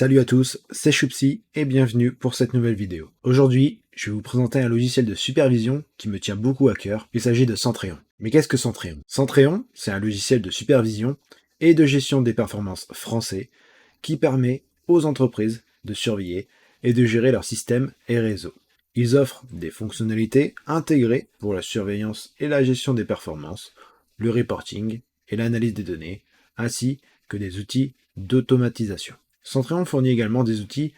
Salut à tous, c'est Choupsi et bienvenue pour cette nouvelle vidéo. Aujourd'hui, je vais vous présenter un logiciel de supervision qui me tient beaucoup à cœur. Il s'agit de Centréon. Mais qu'est-ce que Centréon? Centréon, c'est un logiciel de supervision et de gestion des performances français qui permet aux entreprises de surveiller et de gérer leurs systèmes et réseaux. Ils offrent des fonctionnalités intégrées pour la surveillance et la gestion des performances, le reporting et l'analyse des données, ainsi que des outils d'automatisation. Centréon fournit également des outils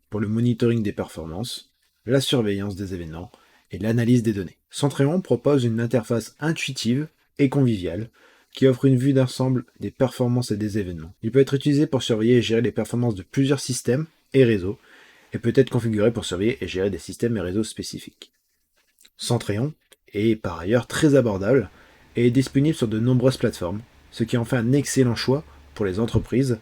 pour le monitoring des performances, la surveillance des événements et l'analyse des données. Centréon propose une interface intuitive et conviviale qui offre une vue d'ensemble des performances et des événements. Il peut être utilisé pour surveiller et gérer les performances de plusieurs systèmes et réseaux, et peut être configuré pour surveiller et gérer des systèmes et réseaux spécifiques. Centréon est par ailleurs très abordable et est disponible sur de nombreuses plateformes, ce qui en fait un excellent choix pour les entreprises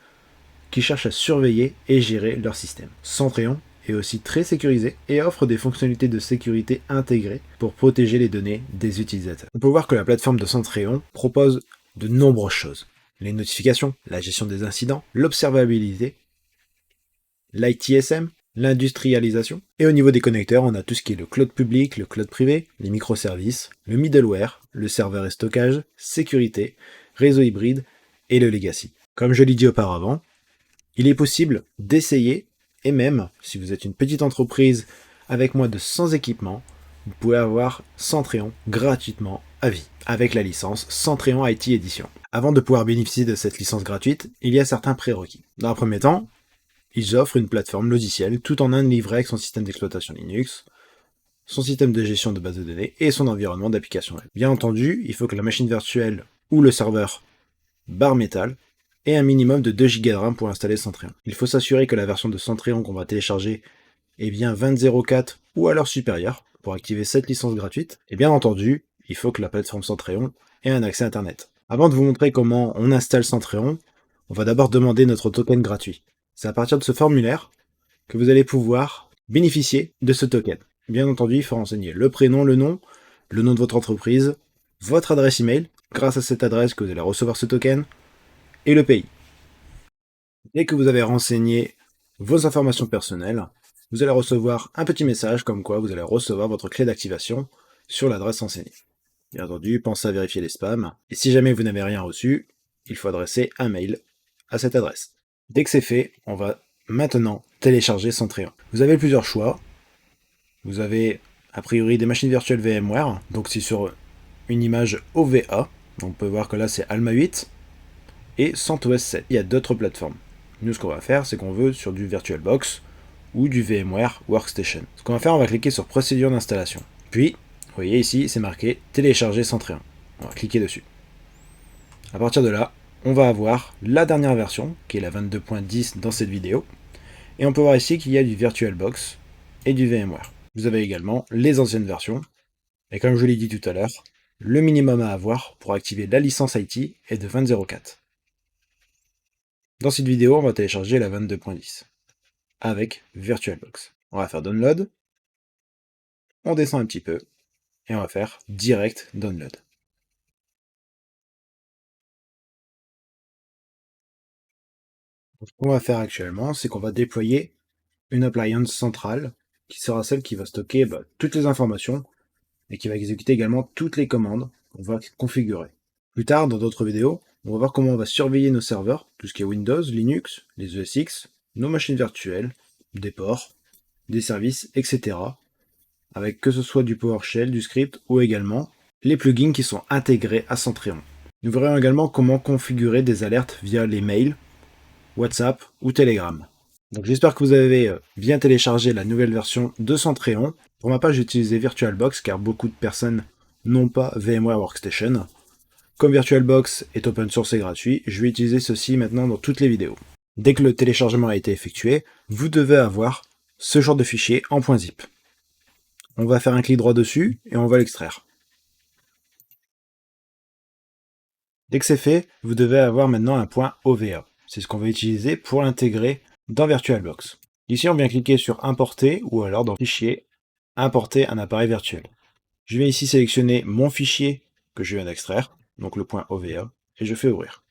qui cherchent à surveiller et gérer leur système. Centréon est aussi très sécurisé et offre des fonctionnalités de sécurité intégrées pour protéger les données des utilisateurs. On peut voir que la plateforme de Centréon propose de nombreuses choses. Les notifications, la gestion des incidents, l'observabilité, l'ITSM, l'industrialisation. Et au niveau des connecteurs, on a tout ce qui est le cloud public, le cloud privé, les microservices, le middleware, le serveur et stockage, sécurité, réseau hybride et le legacy. Comme je l'ai dit auparavant, il est possible d'essayer, et même si vous êtes une petite entreprise avec moins de 100 équipements, vous pouvez avoir Centréon gratuitement à vie, avec la licence Centréon IT Edition. Avant de pouvoir bénéficier de cette licence gratuite, il y a certains prérequis. Dans un premier temps, ils offrent une plateforme logicielle tout en un livret avec son système d'exploitation Linux, son système de gestion de base de données et son environnement d'application web. Bien entendu, il faut que la machine virtuelle ou le serveur bare métal et un minimum de 2 Go de RAM pour installer Centréon. Il faut s'assurer que la version de Centréon qu'on va télécharger est bien 20.04 ou alors supérieure pour activer cette licence gratuite. Et bien entendu, il faut que la plateforme Centréon ait un accès Internet. Avant de vous montrer comment on installe Centréon, on va d'abord demander notre token gratuit. C'est à partir de ce formulaire que vous allez pouvoir bénéficier de ce token. Bien entendu, il faut renseigner le prénom, le nom de votre entreprise, votre adresse email, grâce à cette adresse que vous allez recevoir ce token, et le pays. Dès que vous avez renseigné vos informations personnelles, vous allez recevoir un petit message comme quoi vous allez recevoir votre clé d'activation sur l'adresse renseignée. Bien entendu, pensez à vérifier les spams, et si jamais vous n'avez rien reçu, il faut adresser un mail à cette adresse. Dès que c'est fait, on va maintenant télécharger Centréon. Vous avez plusieurs choix. Vous avez a priori des machines virtuelles VMware, donc c'est sur une image OVA. On peut voir que là c'est Alma 8 et CentOS 7. Il y a d'autres plateformes. Nous, ce qu'on va faire, c'est qu'on veut sur du VirtualBox ou du VMware Workstation. Ce qu'on va faire, on va cliquer sur Procédure d'installation. Puis, vous voyez ici, c'est marqué Télécharger Centréon. On va cliquer dessus. À partir de là, on va avoir la dernière version, qui est la 22.10 dans cette vidéo. Et on peut voir ici qu'il y a du VirtualBox et du VMware. Vous avez également les anciennes versions. Et comme je l'ai dit tout à l'heure, le minimum à avoir pour activer la licence IT est de 20.04. Dans cette vidéo, on va télécharger la 22.10 avec VirtualBox. On va faire Download, on descend un petit peu, et on va faire Direct Download. Ce qu'on va faire actuellement, c'est qu'on va déployer une appliance centrale qui sera celle qui va stocker toutes les informations et qui va exécuter également toutes les commandes qu'on va configurer. Plus tard, dans d'autres vidéos, on va voir comment on va surveiller nos serveurs, tout ce qui est Windows, Linux, les ESX, nos machines virtuelles, des ports, des services, etc. Avec que ce soit du PowerShell, du script ou également les plugins qui sont intégrés à Centréon. Nous verrons également comment configurer des alertes via les mails, WhatsApp ou Telegram. Donc j'espère que vous avez bien téléchargé la nouvelle version de Centréon. Pour ma part, j'ai utilisé VirtualBox car beaucoup de personnes n'ont pas VMware Workstation. Comme VirtualBox est open source et gratuit, je vais utiliser ceci maintenant dans toutes les vidéos. Dès que le téléchargement a été effectué, vous devez avoir ce genre de fichier en .zip. On va faire un clic droit dessus et on va l'extraire. Dès que c'est fait, vous devez avoir maintenant un .ova. C'est ce qu'on va utiliser pour l'intégrer dans VirtualBox. Ici, on vient cliquer sur Importer ou alors dans Fichier, Importer un appareil virtuel. Je vais ici sélectionner mon fichier que je viens d'extraire, donc le .ova, et je fais ouvrir.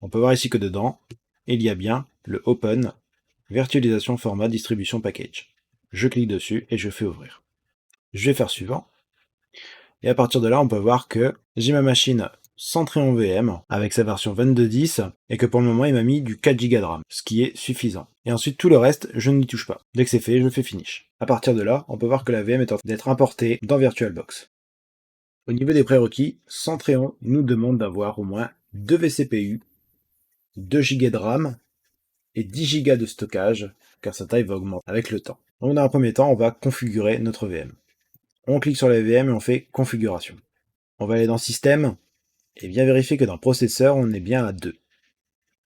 On peut voir ici que dedans, il y a bien le Open virtualisation format distribution package. Je clique dessus et je fais ouvrir. Je vais faire suivant. Et à partir de là, on peut voir que j'ai ma machine centrée en VM avec sa version 22.10 et que pour le moment, il m'a mis du 4 Go de RAM, ce qui est suffisant. Et ensuite, tout le reste, je n'y touche pas. Dès que c'est fait, je fais finish. À partir de là, on peut voir que la VM est en train d'être importée dans VirtualBox. Au niveau des prérequis, Centréon nous demande d'avoir au moins 2 vCPU, 2 Go de RAM et 10 Go de stockage, car sa taille va augmenter avec le temps. Donc dans un premier temps, on va configurer notre VM. On clique sur la VM et on fait configuration. On va aller dans système et bien vérifier que dans processeur, on est bien à 2,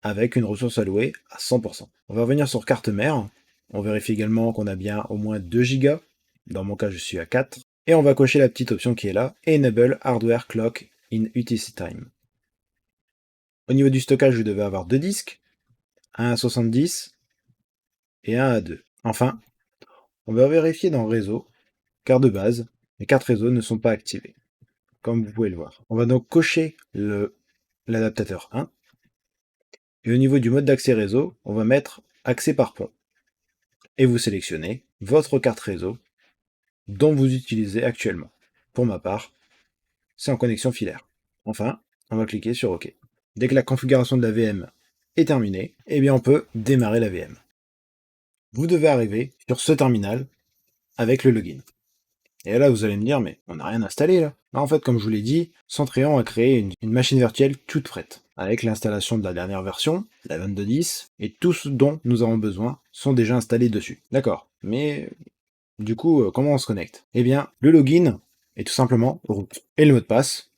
avec une ressource allouée à 100%. On va revenir sur carte mère. On vérifie également qu'on a bien au moins 2 Go. Dans mon cas, je suis à 4. Et on va cocher la petite option qui est là, Enable Hardware Clock in UTC Time. Au niveau du stockage, je devais avoir 2 disques, un à 70 et un à 2. Enfin, on va vérifier dans réseau, car de base, les cartes réseau ne sont pas activées, comme vous pouvez le voir. On va donc cocher l'adaptateur 1. Et au niveau du mode d'accès réseau, on va mettre accès par pont. Et vous sélectionnez votre carte réseau dont vous utilisez actuellement. Pour ma part, c'est en connexion filaire. Enfin, on va cliquer sur OK. Dès que la configuration de la VM est terminée, eh bien on peut démarrer la VM. Vous devez arriver sur ce terminal avec le login. Et là, vous allez me dire, mais on n'a rien installé là. En fait, comme je vous l'ai dit, Centréon a créé une machine virtuelle toute prête, avec l'installation de la dernière version, la 22.10, et tout ce dont nous avons besoin sont déjà installés dessus. D'accord, mais du coup, comment on se connecte? Eh bien, le login est tout simplement root. Et le mot de passe,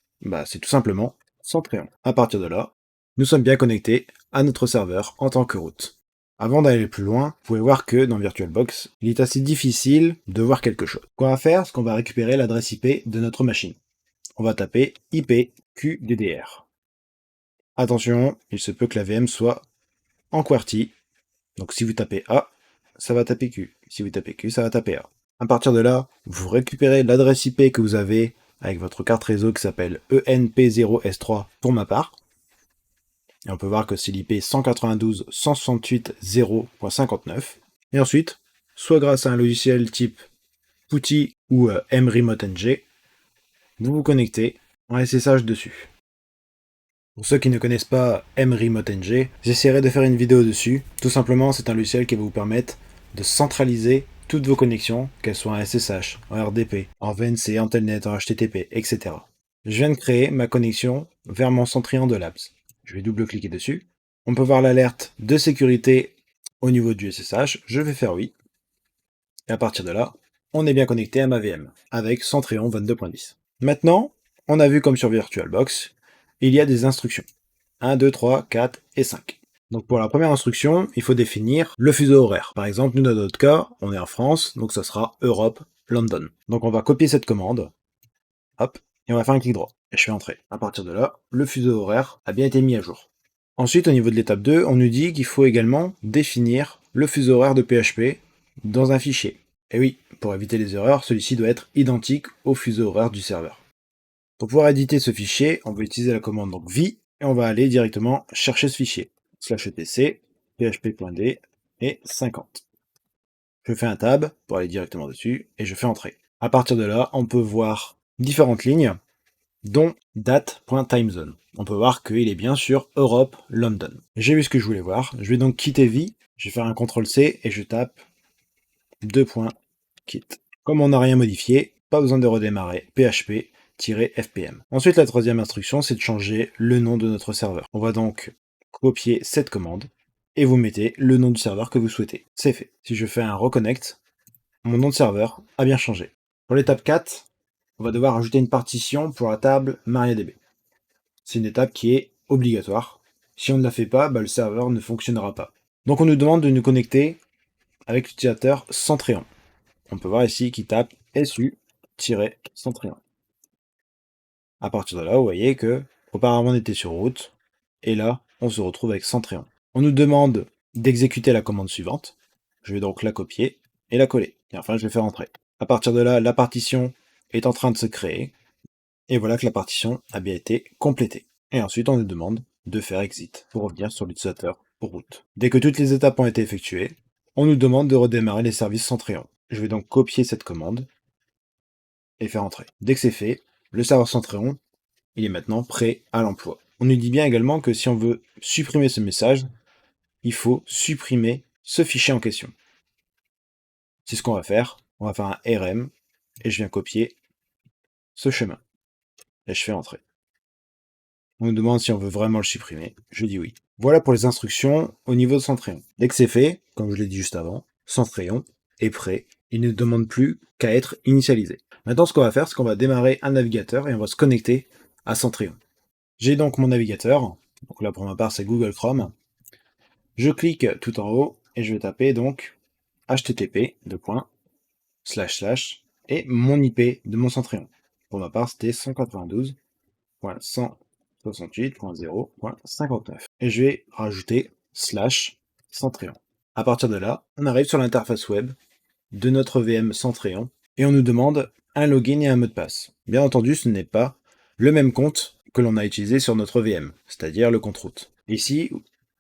c'est tout simplement Centréon. À partir de là, nous sommes bien connectés à notre serveur en tant que root. Avant d'aller plus loin, vous pouvez voir que dans VirtualBox, il est assez difficile de voir quelque chose. Ce qu'on va faire, c'est qu'on va récupérer l'adresse IP de notre machine. On va taper IPQDDR. Attention, il se peut que la VM soit en QWERTY. Donc si vous tapez A, ça va taper Q. Si vous tapez Q, ça va taper A. À partir de là, vous récupérez l'adresse IP que vous avez avec votre carte réseau qui s'appelle ENP0S3 pour ma part. Et on peut voir que c'est l'IP 192.168.0.59. Et ensuite, soit grâce à un logiciel type PuTTY ou mRemoteNG, vous vous connectez en SSH dessus. Pour ceux qui ne connaissent pas mRemoteNG, j'essaierai de faire une vidéo dessus. Tout simplement, c'est un logiciel qui va vous permettre de centraliser toutes vos connexions, qu'elles soient en SSH, en RDP, en VNC, en Telnet, en HTTP, etc. Je viens de créer ma connexion vers mon Centrion de Labs. Je vais double-cliquer dessus. On peut voir l'alerte de sécurité au niveau du SSH. Je vais faire oui. Et à partir de là, on est bien connecté à ma VM avec Centrion 22.10. Maintenant, on a vu comme sur VirtualBox, il y a des instructions. 1, 2, 3, 4 et 5. Donc pour la première instruction, il faut définir le fuseau horaire. Par exemple, nous dans notre cas, on est en France, donc ça sera Europe, London. Donc on va copier cette commande. Hop. Et on va faire un clic droit. Et je fais entrer. À partir de là, le fuseau horaire a bien été mis à jour. Ensuite, au niveau de l'étape 2, on nous dit qu'il faut également définir le fuseau horaire de PHP dans un fichier. Et oui, pour éviter les erreurs, celui-ci doit être identique au fuseau horaire du serveur. Pour pouvoir éditer ce fichier, on va utiliser la commande donc vi, et on va aller directement chercher ce fichier. /etc, php.d et 50. Je fais un tab pour aller directement dessus, et je fais entrer. À partir de là, on peut voir différentes lignes, dont date.timezone. On peut voir qu'il est bien sûr Europe, London. J'ai vu ce que je voulais voir, je vais donc quitter vi, je vais faire un CTRL-C et je tape 2.quit. Comme on n'a rien modifié, pas besoin de redémarrer php-fpm. Ensuite, la troisième instruction, c'est de changer le nom de notre serveur. On va donc copier cette commande et vous mettez le nom du serveur que vous souhaitez. C'est fait. Si je fais un reconnect, mon nom de serveur a bien changé. Pour l'étape 4, on va devoir ajouter une partition pour la table MariaDB. C'est une étape qui est obligatoire. Si on ne la fait pas, le serveur ne fonctionnera pas. Donc on nous demande de nous connecter avec l'utilisateur Centréon. On peut voir ici qu'il tape su-Centréon. À partir de là, vous voyez que auparavant on était sur route, et là, on se retrouve avec Centréon. On nous demande d'exécuter la commande suivante. Je vais donc la copier et la coller. Et enfin, je vais faire entrer. À partir de là, la partition est en train de se créer. Et voilà que la partition a bien été complétée. Et ensuite, on nous demande de faire exit pour revenir sur l'utilisateur route. Dès que toutes les étapes ont été effectuées, on nous demande de redémarrer les services Centréon. Je vais donc copier cette commande et faire entrer. Dès que c'est fait, le serveur Centréon, il est maintenant prêt à l'emploi. On nous dit bien également que si on veut supprimer ce message, il faut supprimer ce fichier en question. C'est ce qu'on va faire. On va faire un RM et je viens copier ce chemin. Et je fais entrer. On nous demande si on veut vraiment le supprimer. Je dis oui. Voilà pour les instructions au niveau de Centréon. Dès que c'est fait, comme je l'ai dit juste avant, Centréon est prêt. Il ne demande plus qu'à être initialisé. Maintenant, ce qu'on va faire, c'est qu'on va démarrer un navigateur et on va se connecter à Centréon. J'ai donc mon navigateur. Donc là, pour ma part, c'est Google Chrome. Je clique tout en haut et je vais taper donc http et mon IP de mon Centréon. Pour ma part, c'était 192.168.0.59. Et je vais rajouter /Centréon. À partir de là, on arrive sur l'interface web de notre VM Centréon et on nous demande un login et un mot de passe. Bien entendu, ce n'est pas le même compte que l'on a utilisé sur notre VM, c'est-à-dire le compte root. Ici,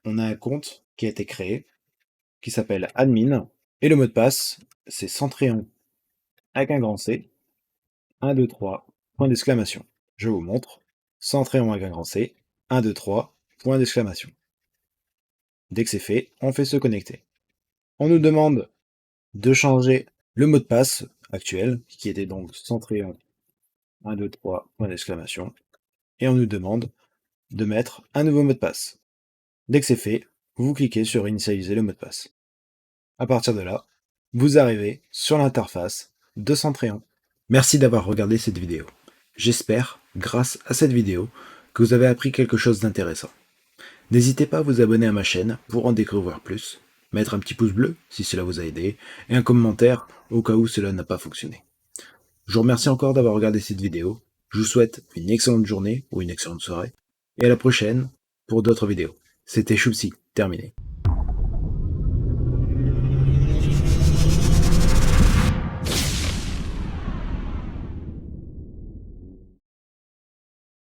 on a un compte qui a été créé, qui s'appelle admin, et le mot de passe, c'est Centréon avec un grand C, 1, 2, 3, point d'exclamation. Je vous montre, Centréon avec un grand C, 1, 2, 3, point d'exclamation. Dès que c'est fait, on fait se connecter. On nous demande de changer le mot de passe actuel, qui était donc Centréon 1, 2, 3, point d'exclamation, et on nous demande de mettre un nouveau mot de passe. Dès que c'est fait, vous cliquez sur Initialiser le mot de passe. À partir de là, vous arrivez sur l'interface de Centréon. Merci d'avoir regardé cette vidéo. J'espère, grâce à cette vidéo, que vous avez appris quelque chose d'intéressant. N'hésitez pas à vous abonner à ma chaîne pour en découvrir plus, mettre un petit pouce bleu si cela vous a aidé, et un commentaire au cas où cela n'a pas fonctionné. Je vous remercie encore d'avoir regardé cette vidéo, je vous souhaite une excellente journée ou une excellente soirée, et à la prochaine pour d'autres vidéos. C'était Choupsi, terminé.